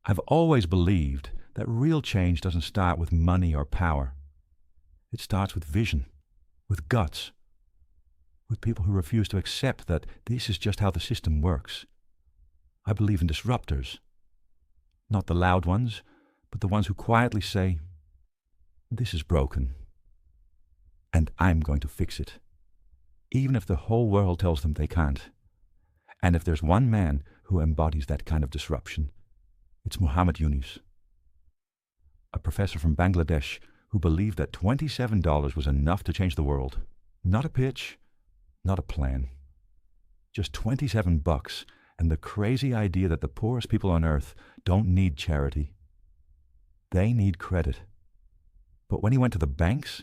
I've always believed that real change doesn't start with money or power. It starts with vision, with guts, with people who refuse to accept that this is just how the system works. I believe in disruptors, not the loud ones, but the ones who quietly say, "This is broken, and I'm going to fix it," even if the whole world tells them they can't. And if there's one man who embodies that kind of disruption, it's Muhammad Yunus, a professor from Bangladesh who believed that $27 was enough to change the world. Not a pitch, not a plan. Just $27 and the crazy idea that the poorest people on earth don't need charity. They need credit. But when he went to the banks,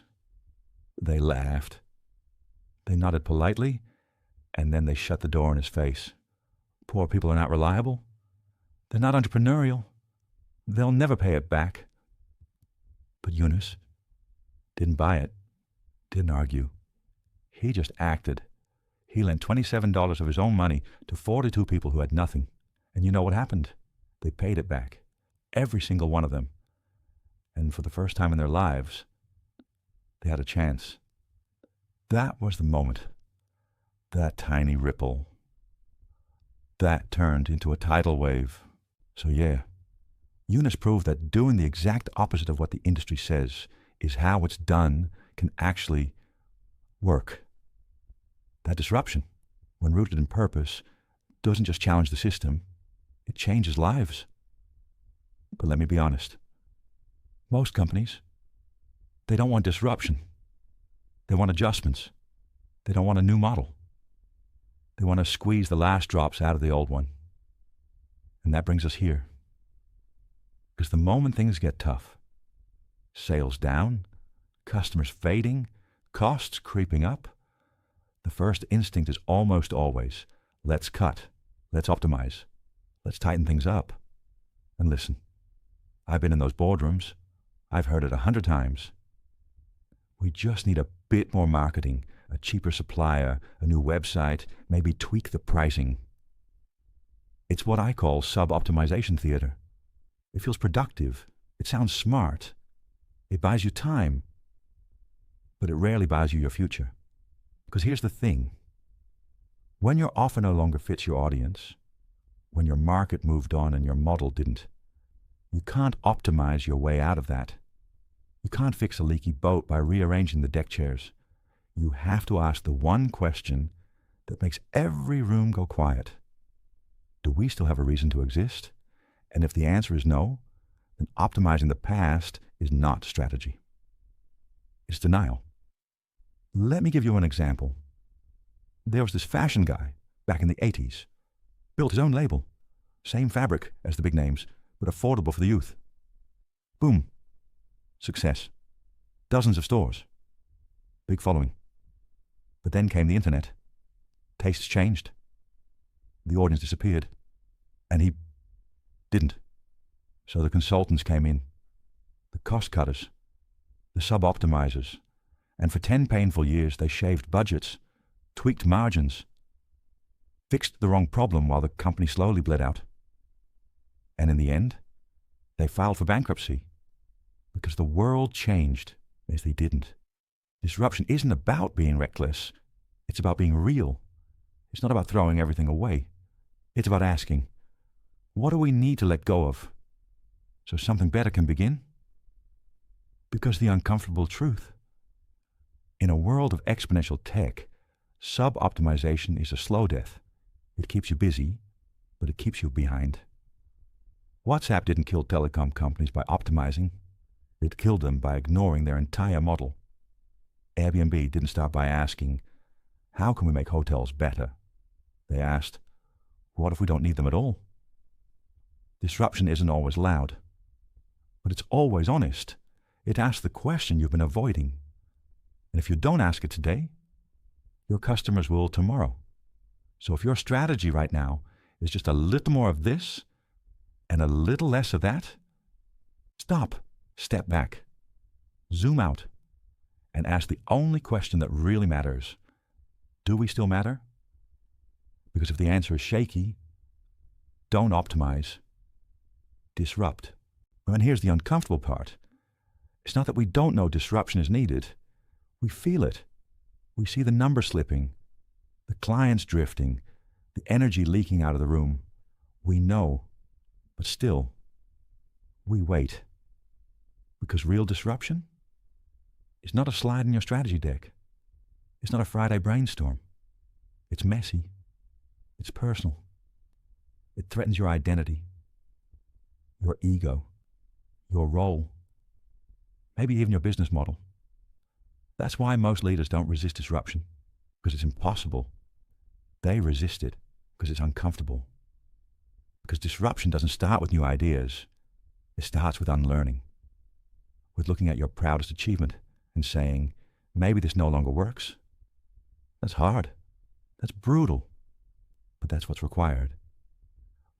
they laughed. They nodded politely, and then they shut the door in his face. Poor people are not reliable. They're not entrepreneurial. They'll never pay it back. But Yunus didn't buy it, didn't argue. He just acted. He lent $27 of his own money to 42 people who had nothing. And you know what happened? They paid it back. Every single one of them. And for the first time in their lives, they had a chance. That was the moment. That tiny ripple. That turned into a tidal wave. So yeah, Yunus proved that doing the exact opposite of what the industry says is how it's done can actually work. That disruption, when rooted in purpose, doesn't just challenge the system, it changes lives. But let me be honest. Most companies, they don't want disruption. They want adjustments. They don't want a new model. They want to squeeze the last drops out of the old one. And that brings us here. Because the moment things get tough, sales down, customers fading, costs creeping up, the first instinct is almost always, let's cut, let's optimize, let's tighten things up. And listen, I've been in those boardrooms. I've heard it 100 times. We just need a bit more marketing, a cheaper supplier, a new website, maybe tweak the pricing. It's what I call sub-optimization theater. It feels productive. It sounds smart. It buys you time. But it rarely buys you your future. Because here's the thing. When your offer no longer fits your audience, when your market moved on and your model didn't, you can't optimize your way out of that. You can't fix a leaky boat by rearranging the deck chairs. You have to ask the one question that makes every room go quiet. Do we still have a reason to exist? And if the answer is no, then optimizing the past is not strategy. It's denial. Let me give you an example. There was this fashion guy back in the 80s. Built his own label. Same fabric as the big names, but affordable for the youth. Boom. Success. Dozens of stores. Big following. But then came the internet. Tastes changed. The audience disappeared. And he didn't. So the consultants came in. The cost cutters. The sub-optimizers. And for 10 painful years they shaved budgets, tweaked margins, fixed the wrong problem while the company slowly bled out. And in the end, they filed for bankruptcy because the world changed as they didn't. Disruption isn't about being reckless. It's about being real. It's not about throwing everything away. It's about asking, what do we need to let go of so something better can begin? Because the uncomfortable truth, in a world of exponential tech, sub-optimization is a slow death. It keeps you busy, but it keeps you behind. WhatsApp didn't kill telecom companies by optimizing. It killed them by ignoring their entire model. Airbnb didn't start by asking, how can we make hotels better? They asked, what if we don't need them at all? Disruption isn't always loud, but it's always honest. It asks the question you've been avoiding. And if you don't ask it today, your customers will tomorrow. So if your strategy right now is just a little more of this and a little less of that, stop, step back, zoom out, and ask the only question that really matters. Do we still matter? Because if the answer is shaky, don't optimize. disrupt. And here's the uncomfortable part. It's not that we don't know disruption is needed. We feel it. We see the numbers slipping, the clients drifting, the energy leaking out of the room. We know, but still, we wait. Because real disruption is not a slide in your strategy deck. It's not a Friday brainstorm. It's messy. It's personal. It threatens your identity, your ego, your role, maybe even your business model. That's why most leaders don't resist disruption, because it's impossible. They resist it because it's uncomfortable. Because disruption doesn't start with new ideas. It starts with unlearning, with looking at your proudest achievement and saying, maybe this no longer works. That's hard. That's brutal. But that's what's required.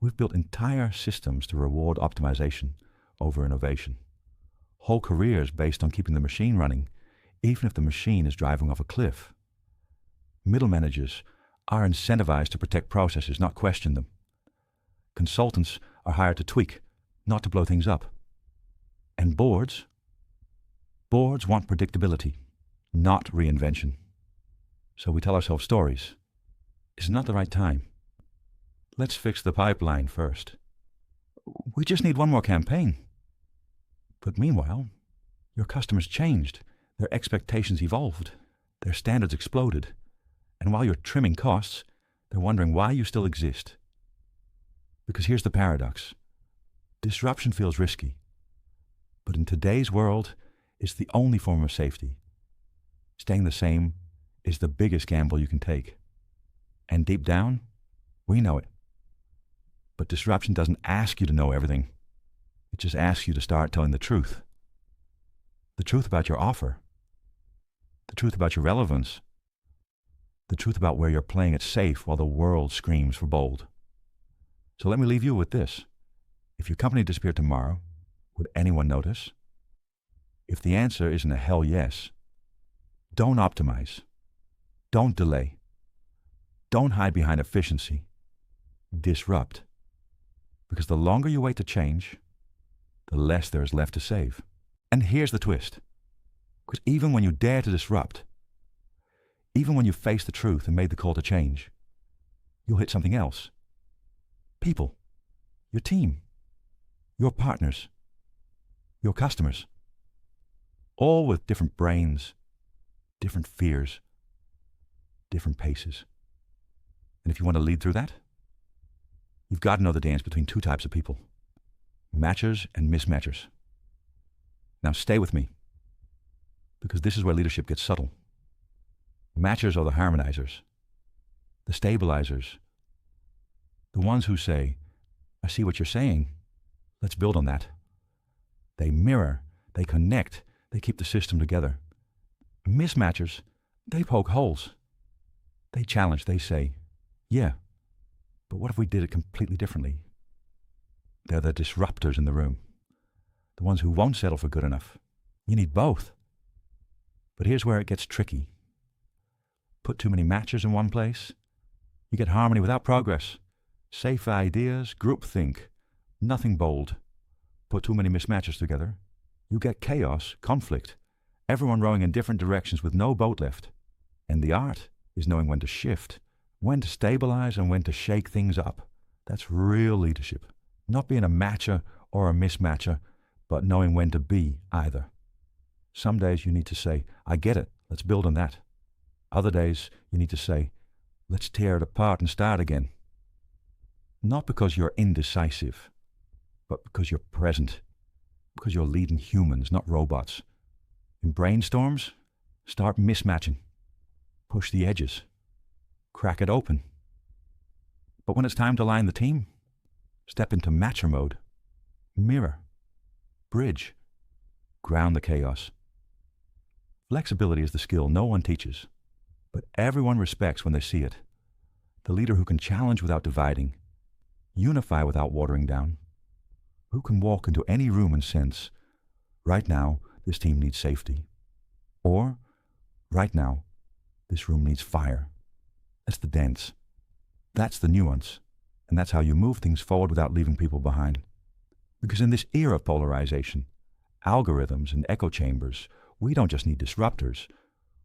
We've built entire systems to reward optimization over innovation. Whole careers based on keeping the machine running, even if the machine is driving off a cliff. Middle managers are incentivized to protect processes, not question them. Consultants are hired to tweak, not to blow things up. And boards want predictability, not reinvention. So we tell ourselves stories. It's not the right time. Let's fix the pipeline first. We just need one more campaign. But meanwhile, your customers changed. Their expectations evolved. Their standards exploded. And while you're trimming costs, they're wondering why you still exist. Because here's the paradox. Disruption feels risky. But in today's world, it's the only form of safety. Staying the same is the biggest gamble you can take. And deep down, we know it. But disruption doesn't ask you to know everything. It just asks you to start telling the truth. The truth about your offer. The truth about your relevance. The truth about where you're playing it safe while the world screams for bold. So let me leave you with this. If your company disappeared tomorrow, would anyone notice? If the answer isn't a hell yes, don't optimize. Don't delay. Don't hide behind efficiency. Disrupt. Because the longer you wait to change, the less there is left to save. And here's the twist. Because even when you dare to disrupt, even when you face the truth and made the call to change, you'll hit something else. People, your team, your partners, your customers, all with different brains, different fears, different paces. And if you want to lead through that, you've got to know the dance between two types of people, matchers and mismatchers. Now stay with me, because this is where leadership gets subtle. Matchers are the harmonizers, the stabilizers, the ones who say, I see what you're saying, let's build on that. They mirror, they connect, they keep the system together. Mismatchers, they poke holes. They challenge, they say, yeah, but what if we did it completely differently? They're the disruptors in the room, the ones who won't settle for good enough. You need both. But here's where it gets tricky. Put too many matchers in one place, you get harmony without progress. Safe ideas, groupthink, nothing bold. Put too many mismatchers together, you get chaos, conflict, everyone rowing in different directions with no boat left. And the art is knowing when to shift, when to stabilize, and when to shake things up. That's real leadership. Not being a matcher or a mismatcher, but knowing when to be either. Some days you need to say, I get it, let's build on that. Other days you need to say, let's tear it apart and start again. Not because you're indecisive, but because you're present, because you're leading humans, not robots. In brainstorms, start mismatching. Push the edges. Crack it open. But when it's time to line the team, step into matcher mode. Mirror. Bridge. Ground the chaos. Flexibility is the skill no one teaches, but everyone respects when they see it. The leader who can challenge without dividing, unify without watering down, who can walk into any room and sense, right now, this team needs safety. Or, right now, this room needs fire. That's the dance. That's the nuance. And that's how you move things forward without leaving people behind. Because in this era of polarization, algorithms and echo chambers, we don't just need disruptors,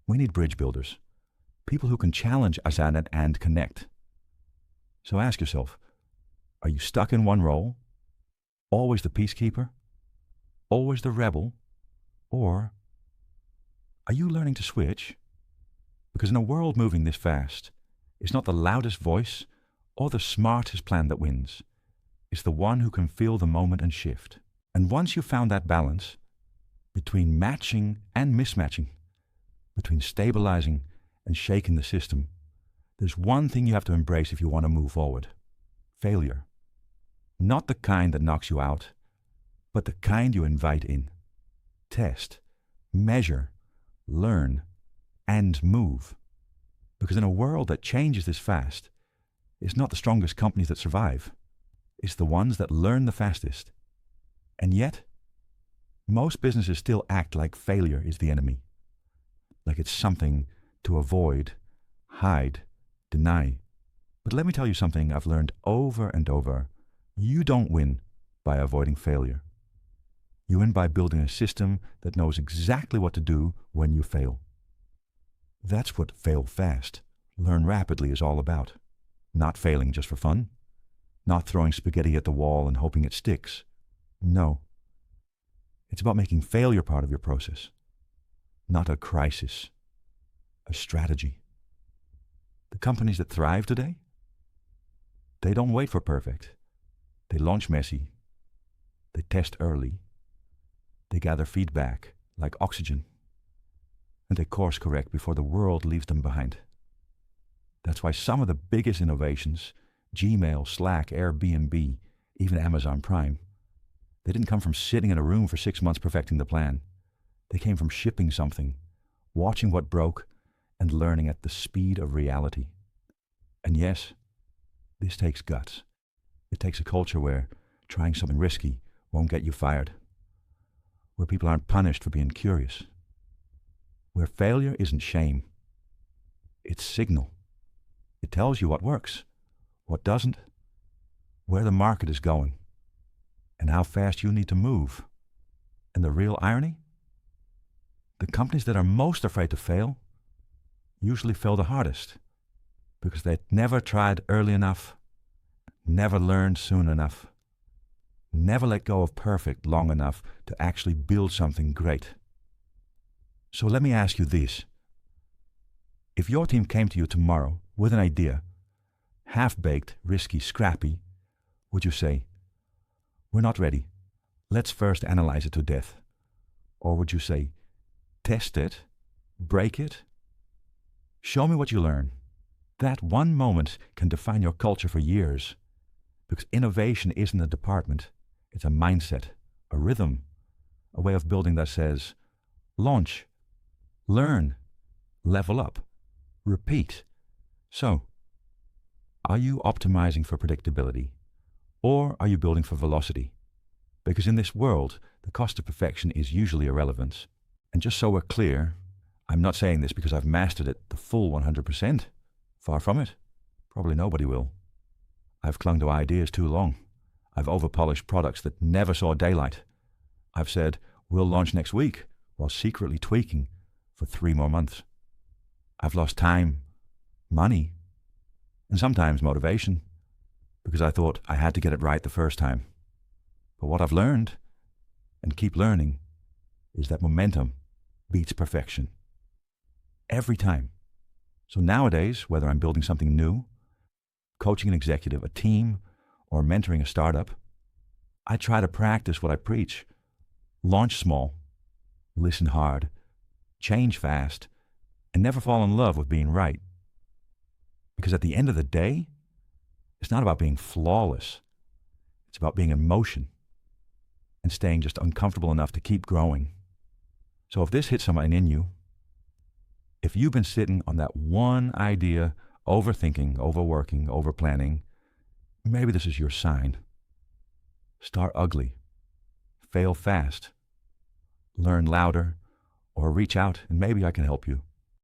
we need bridge builders, people who can challenge us and connect. So ask yourself, are you stuck in one role? Always the peacekeeper? Always the rebel? Or are you learning to switch? Because in a world moving this fast, it's not the loudest voice or the smartest plan that wins. It's the one who can feel the moment and shift. And once you've found that balance between matching and mismatching, between stabilizing and shaking the system, there's one thing you have to embrace if you want to move forward. Failure. Not the kind that knocks you out, but the kind you invite in. Test, measure, learn, and move. Because in a world that changes this fast, it's not the strongest companies that survive. It's the ones that learn the fastest. And yet, most businesses still act like failure is the enemy. Like it's something to avoid, hide, deny. But let me tell you something I've learned over and over. You don't win by avoiding failure. You win by building a system that knows exactly what to do when you fail. That's what fail fast, learn rapidly is all about. Not failing just for fun. Not throwing spaghetti at the wall and hoping it sticks. No. It's about making failure part of your process. Not a crisis. A strategy. The companies that thrive today, they don't wait for perfect. They launch messy. They test early. They gather feedback like oxygen. And they course correct before the world leaves them behind. That's why some of the biggest innovations, Gmail, Slack, Airbnb, even Amazon Prime, they didn't come from sitting in a room for 6 months perfecting the plan. They came from shipping something, watching what broke, and learning at the speed of reality. And yes, this takes guts. It takes a culture where trying something risky won't get you fired, where people aren't punished for being curious, where failure isn't shame. It's signal. It tells you what works, what doesn't, where the market is going, and how fast you need to move. And the real irony? The companies that are most afraid to fail usually fail the hardest because they'd never tried early enough, never learned soon enough, never let go of perfect long enough to actually build something great. So let me ask you this. If your team came to you tomorrow with an idea, half-baked, risky, scrappy, would you say, "We're not ready. Let's first analyze it to death"? Or would you say, "Test it, break it, show me what you learn"? That one moment can define your culture for years, because innovation isn't a department, it's a mindset, a rhythm, a way of building that says, launch, learn, level up, repeat. So, are you optimizing for predictability, or are you building for velocity? Because in this world, the cost of perfection is usually irrelevant. And just so we're clear, I'm not saying this because I've mastered it the full 100%. Far from it. Probably nobody will. I've clung to ideas too long. I've over-polished products that never saw daylight. I've said, we'll launch next week, while secretly tweaking for 3 more months. I've lost time, money, and sometimes motivation, because I thought I had to get it right the first time. But what I've learned, and keep learning, is that momentum beats perfection. Every time. So nowadays, whether I'm building something new, coaching an executive, a team, or mentoring a startup, I try to practice what I preach. Launch small, listen hard, change fast, and never fall in love with being right. Because at the end of the day, it's not about being flawless. It's about being in motion and staying just uncomfortable enough to keep growing. So if this hits something in you, if you've been sitting on that one idea, overthinking, overworking, overplanning, maybe this is your sign. Start ugly. Fail fast. Learn louder, or reach out and maybe I can help you.